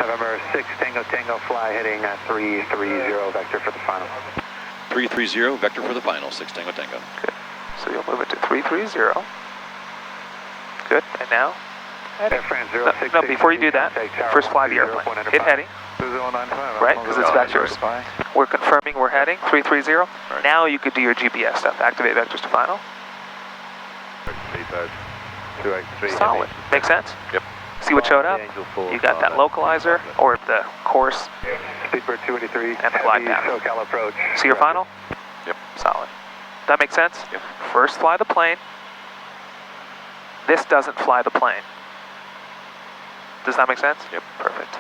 November 6 Tango Tango fly heading at 330 vector for the final. 330 vector for the final, 6 Tango Tango. Good. So you'll move it to 330. Good. And now? Heading. No, before you do that, first fly the airplane. Hit heading. Right, because it's vectors. We're confirming we're heading, 330. Right. Now you could do your GPS stuff. Activate vectors to final. Solid. Make sense? Yep. See what showed up? You got that localizer, or the course, Speedbird 283, and the glide path. SoCal approach. See your final? Yep. Solid. That make sense? Yep. First fly the plane. This doesn't fly the plane. Does that make sense? Yep. Perfect.